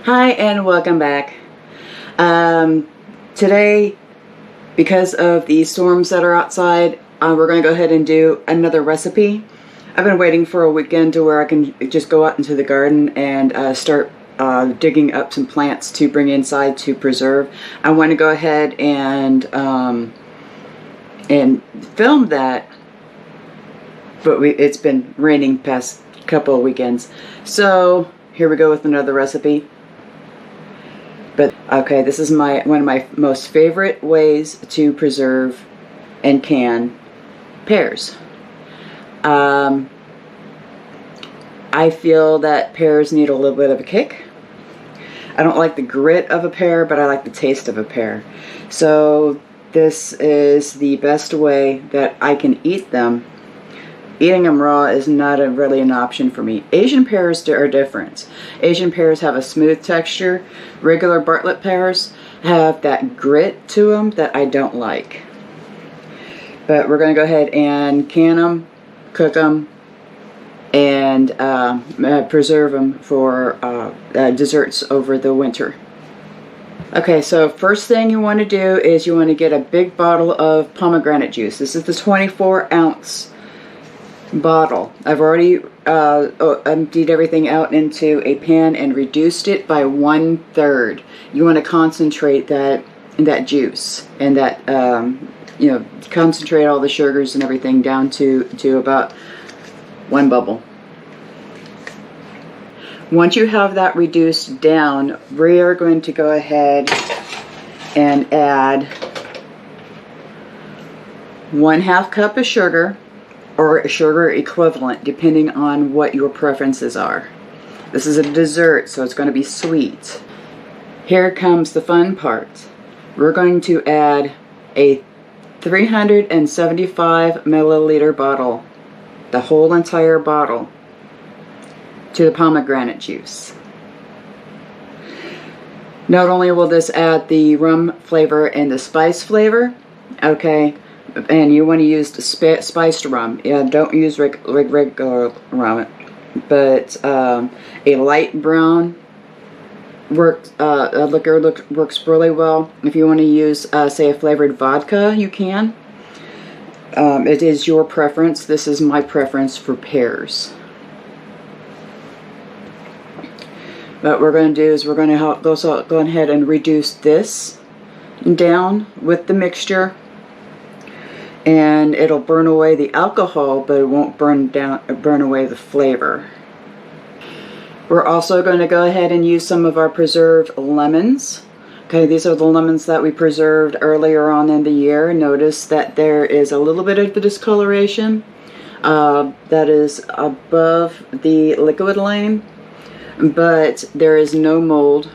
Hi and welcome back. Today, because of the storms that are outside, we're going to go ahead and do another recipe. I've been waiting for a weekend to where I can just go out into the garden and start digging up some plants to bring inside to preserve. I want to go ahead and film that, but it's been raining past couple of weekends. So here we go with another recipe. But okay, this is one of my most favorite ways to preserve and can pears. I feel that pears need a little bit of a kick. I don't like the grit of a pear, but I like the taste of a pear. So this is the best way that I can eat them. Eating them raw is not really an option for me. Asian pears are different. Asian pears have a smooth texture. Regular Bartlett pears have that grit to them that I don't like. But we're going to go ahead and can them, cook them, and preserve them for desserts over the winter. Okay, so first thing you want to do is you want to get a big bottle of pomegranate juice. This is the 24-ounce bottle. I've already emptied everything out into a pan and reduced it by 1/3. You want to concentrate that juice and that concentrate all the sugars and everything down to about 1 bubble. Once you have that reduced down, we are going to go ahead and add 1/2 cup of sugar, or a sugar equivalent, depending on what your preferences are. This is a dessert, so it's going to be sweet. Here comes the fun part. We're going to add a 375 milliliter bottle, the whole entire bottle, to the pomegranate juice. Not only will this add the rum flavor and the spice flavor, okay, and you want to use the spiced rum. Yeah, don't use regular rum, but a light brown liquor works really well. If you want to use, say, a flavored vodka, you can. It is your preference. This is my preference for pears. What we're going to do is we're going to go ahead and reduce this down with the mixture. And it'll burn away the alcohol, but it won't burn away the flavor. We're also going to go ahead and use some of our preserved lemons. Okay, these are the lemons that we preserved earlier on in the year. Notice that there is a little bit of the discoloration that is above the liquid line, but there is no mold.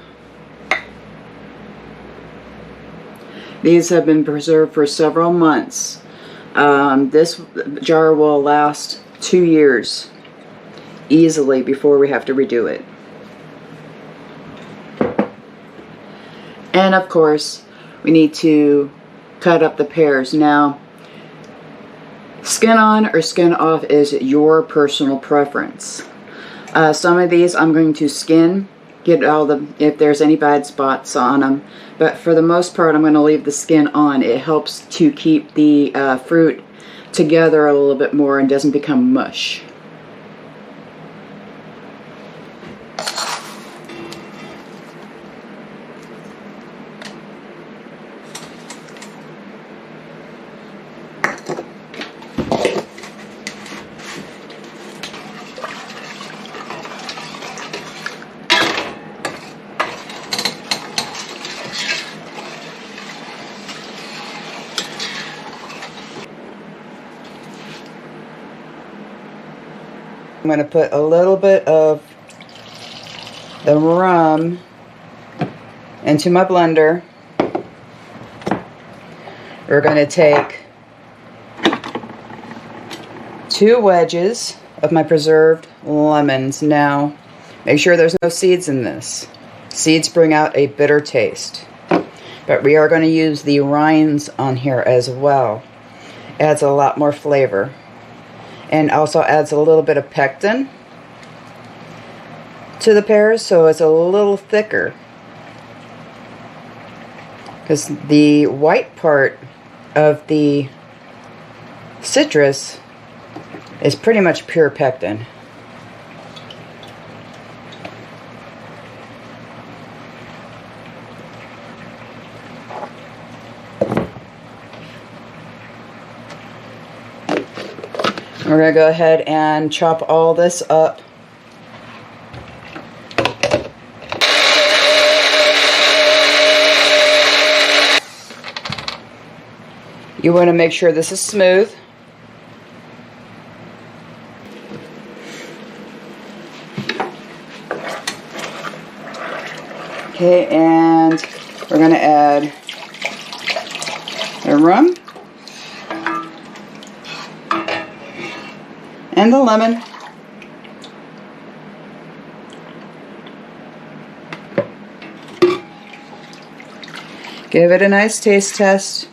These have been preserved for several months. This jar will last 2 years easily before we have to redo it. And of course, we need to cut up the pears. Now, skin on or skin off is your personal preference. Some of these I'm going to skin, get if there's any bad spots on them. But for the most part, I'm going to leave the skin on. It helps to keep the fruit together a little bit more and doesn't become mush. I'm going to put a little bit of the rum into my blender. We're going to take 2 wedges of my preserved lemons. Now, make sure there's no seeds in this. Seeds bring out a bitter taste. But we are going to use the rinds on here as well. Adds a lot more flavor. And also adds a little bit of pectin. to the pears, so it's a little thicker. Because the white part of the citrus is pretty much pure pectin. We're going to go ahead and chop all this up. You want to make sure this is smooth. Okay, and we're going to add the rum and the lemon. Give it a nice taste test.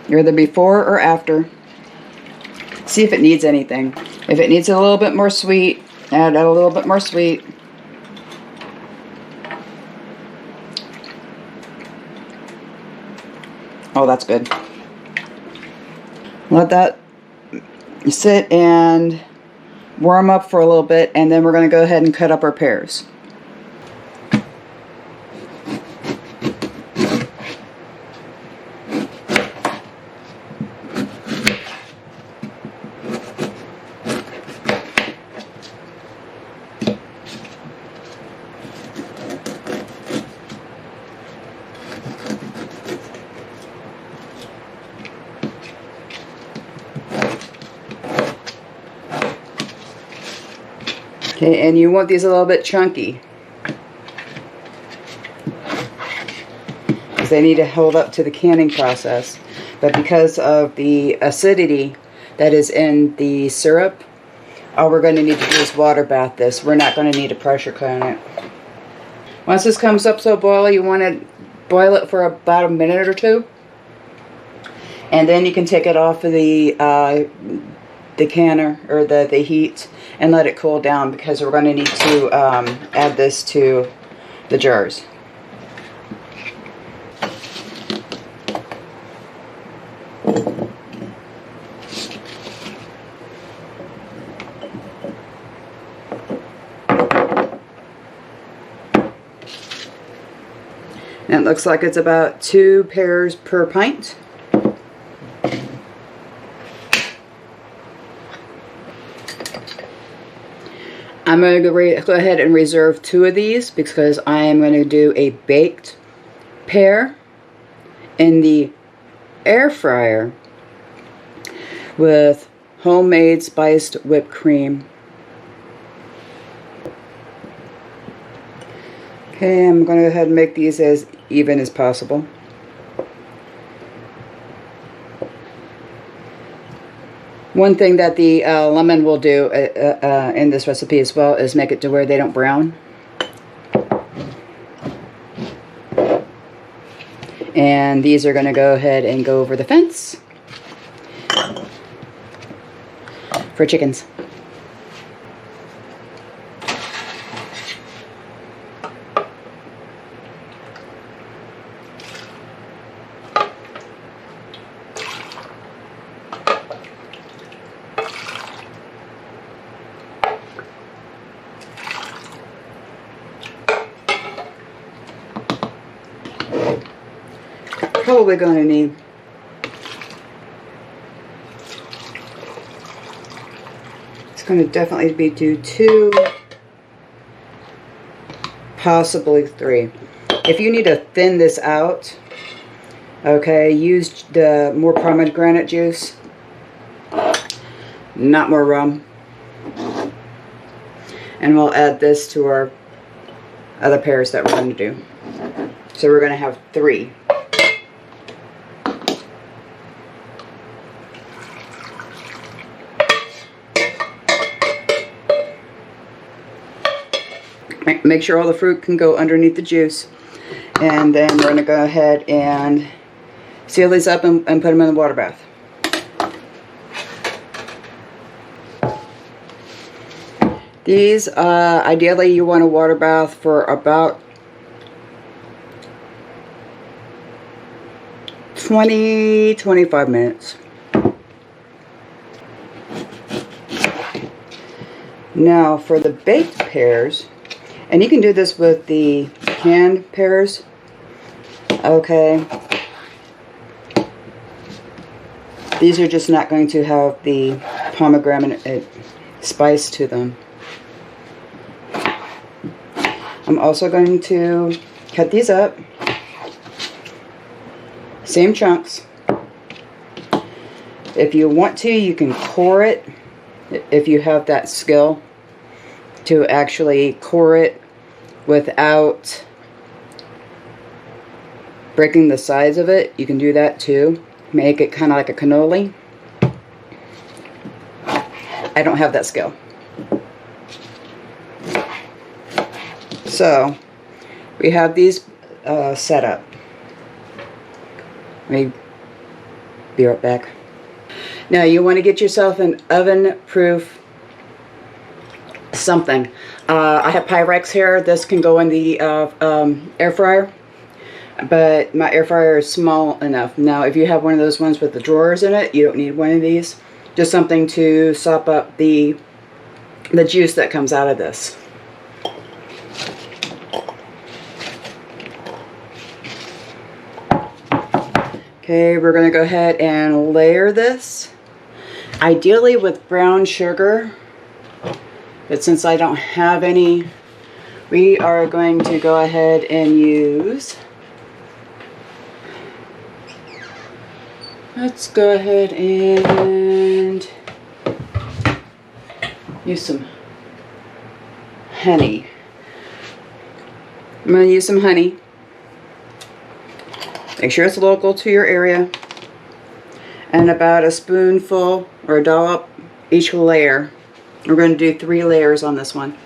Either before or after. See if it needs anything. If it needs a little bit more sweet, add a little bit more sweet. Oh, that's good. Let that sit and warm up for a little bit, and then we're going to go ahead and cut up our pears. Okay, and you want these a little bit chunky, because they need to hold up to the canning process. But because of the acidity that is in the syrup, all we're going to need to do is water bath this. We're not going to need to pressure can it. Once this comes up so boily, you want to boil it for about a minute or two. And then you can take it off of the canner, or the heat, and let it cool down, because we're going to need to add this to the jars. And it looks like it's about 2 pears per pint. I'm going to go ahead and reserve 2 of these, because I am going to do a baked pear in the air fryer with homemade spiced whipped cream. Okay, I'm going to go ahead and make these as even as possible. One thing that the lemon will do in this recipe as well is make it to where they don't brown. And these are going to go ahead and go over the fence for chickens. Probably going to need it's going to definitely be 2, possibly 3. If you need to thin this out, okay, use the more pomegranate juice, not more rum, and we'll add this to our other pears that we're going to do. So we're going to have 3. Make sure all the fruit can go underneath the juice. And then we're going to go ahead and seal these up and put them in the water bath. These, ideally you want a water bath for about 20-25 minutes. Now for the baked pears, and you can do this with the canned pears, okay. These are just not going to have the pomegranate spice to them. I'm also going to cut these up, same chunks. If you want to, you can core it, if you have that skill to actually core it without breaking the sides of it. You can do that too. Make it kind of like a cannoli. I don't have that skill. So we have these set up. Let me be right back. Now you want to get yourself an oven-proof something. I have Pyrex here. This can go in the air fryer, but my air fryer is small enough. Now if you have one of those ones with the drawers in it, you don't need one of these. Just something to sop up the juice that comes out of this. Okay, we're going to go ahead and layer this, ideally with brown sugar, but since I don't have any, we are going to go ahead and use, let's go ahead and use some honey. I'm going to use some honey. Make sure it's local to your area. And about a spoonful or a dollop each layer. We're going to do 3 layers on this one.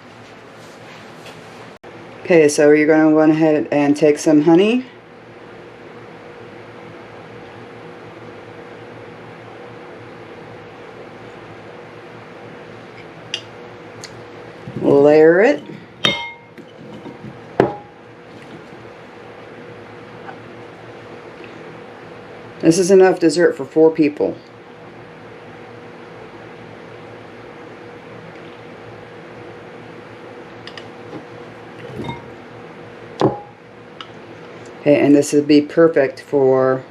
Okay, so you're going to go ahead and take some honey. Layer it. This is enough dessert for 4 people. Okay, and this would be perfect for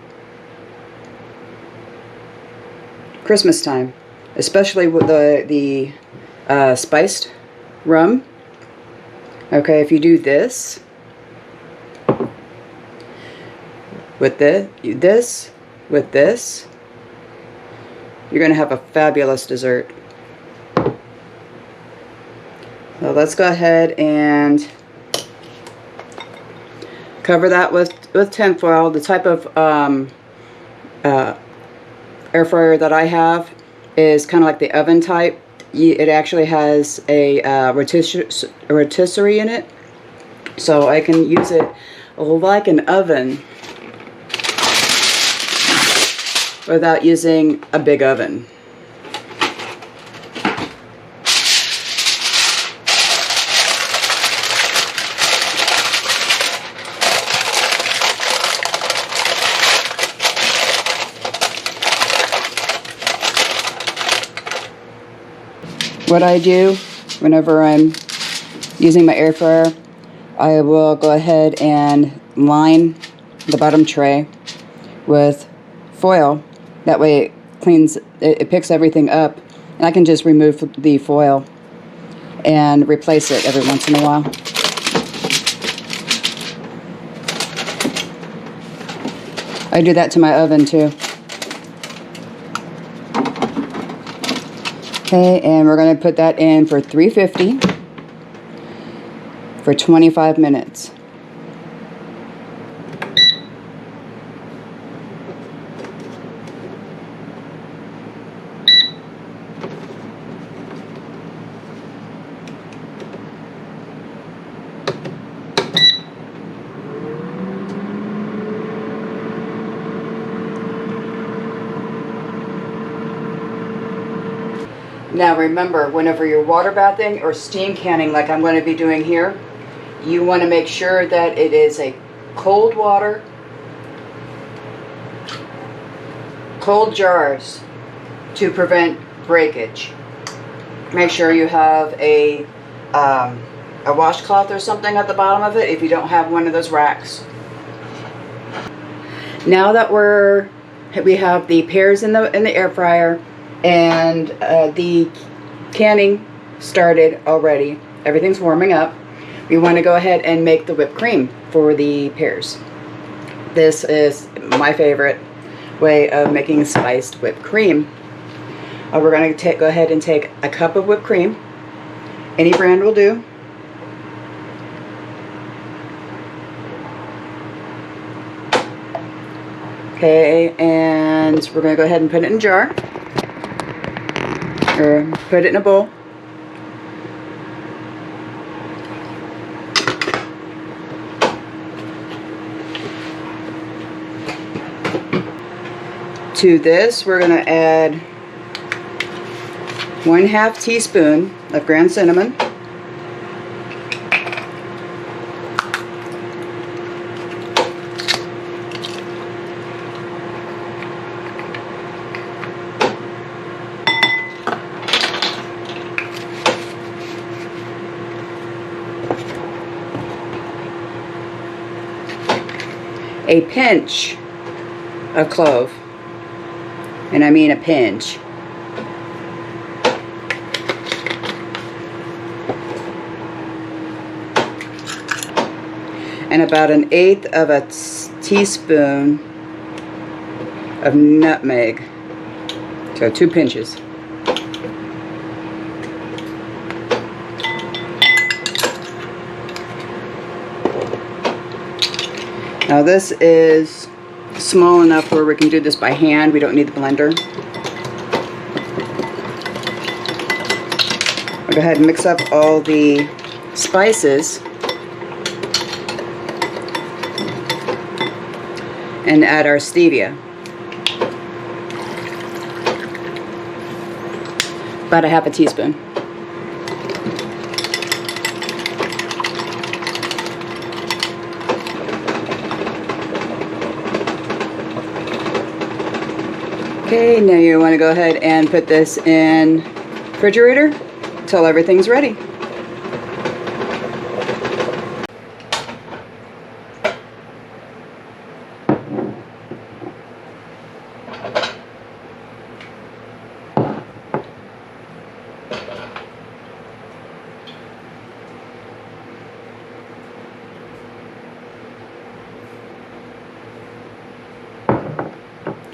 Christmas time, especially with the spiced rum. Okay, if you do this with this with this, you're going to have a fabulous dessert. So let's go ahead and cover that with tinfoil. The type of air fryer that I have is kind of like the oven type. It actually has a rotisserie in it, so I can use it like an oven without using a big oven. What I do whenever I'm using my air fryer, I will go ahead and line the bottom tray with foil. That way it cleans, it picks everything up, and I can just remove the foil and replace it every once in a while. I do that to my oven too. Okay, and we're going to put that in for 350 for 25 minutes. Now remember, whenever you're water bathing or steam canning like I'm going to be doing here, you want to make sure that it is a cold water, cold jars to prevent breakage. Make sure you have a washcloth or something at the bottom of it if you don't have one of those racks. Now that we have the pears in the air fryer and the canning started already, everything's warming up, we want to go ahead and make the whipped cream for the pears. This is my favorite way of making spiced whipped cream. We're going to go ahead and take a cup of whipped cream. Any brand will do. Okay, and we're going to go ahead and put it in a jar, or put it in a bowl. To this, we're going to add 1/2 teaspoon of ground cinnamon, a pinch of clove, and I mean a pinch. And about 1/8 of a teaspoon of nutmeg. So 2 pinches. Now this is small enough where we can do this by hand. We don't need the blender. I'll go ahead and mix up all the spices and add our stevia. About 1/2 teaspoon. Okay, now you want to go ahead and put this in the refrigerator until everything's ready.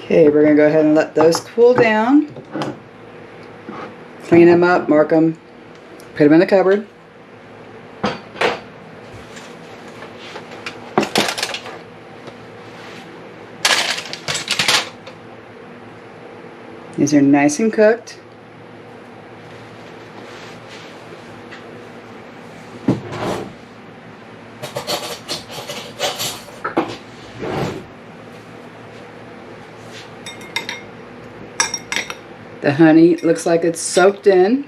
Okay, we're going to go ahead and let those cool down. Clean them up, mark them, put them in the cupboard. These are nice and cooked. The honey looks like it's soaked in.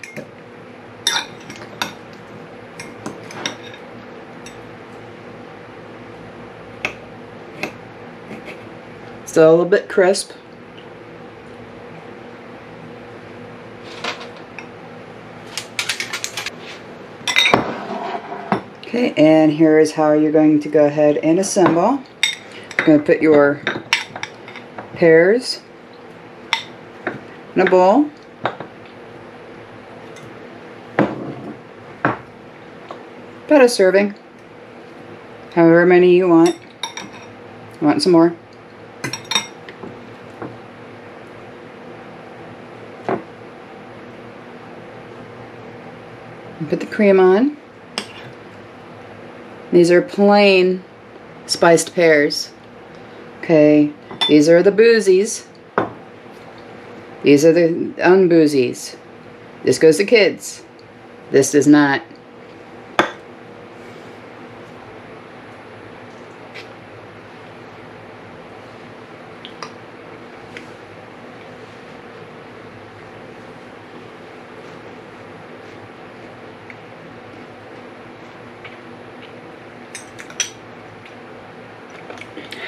Still a little bit crisp. Okay, and here is how you're going to go ahead and assemble. You're going to put your pears in a bowl. About a serving. However many you want. You want some more? And put the cream on. These are plain spiced pears. Okay, these are the boozies. These are the unboozies. This goes to kids. This does not.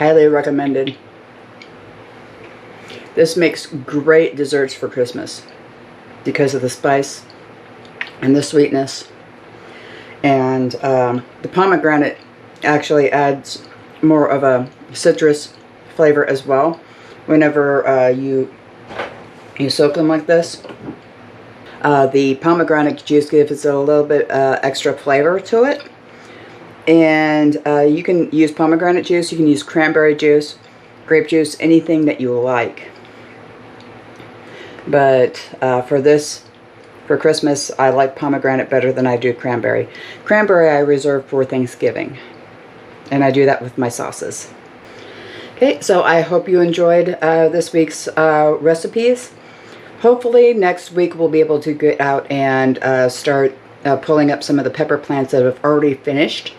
Highly recommended. This makes great desserts for Christmas because of the spice and the sweetness. And the pomegranate actually adds more of a citrus flavor as well whenever you soak them like this. The pomegranate juice gives it a little bit extra flavor to it. And you can use pomegranate juice, you can use cranberry juice, grape juice, anything that you like. But for Christmas, I like pomegranate better than I do cranberry. Cranberry I reserve for Thanksgiving. And I do that with my sauces. Okay, so I hope you enjoyed this week's recipes. Hopefully next week we'll be able to get out and start pulling up some of the pepper plants that have already finished.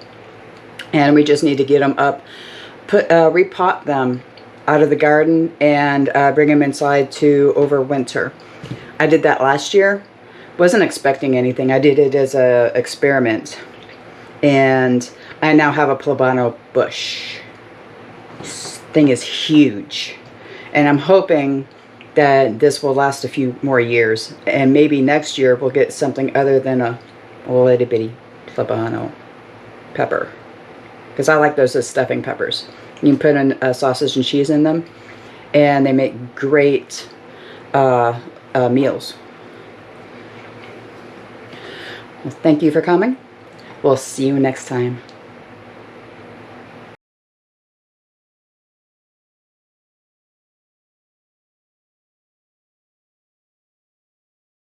And we just need to get them up, repot them out of the garden and bring them inside to overwinter. I did that last year. Wasn't expecting anything. I did it as an experiment. And I now have a plebano bush. This thing is huge. And I'm hoping that this will last a few more years. And maybe next year we'll get something other than a little bitty plebano pepper. Because I like those as stuffing peppers. You can put in sausage and cheese in them. And they make great meals. Well, thank you for coming. We'll see you next time.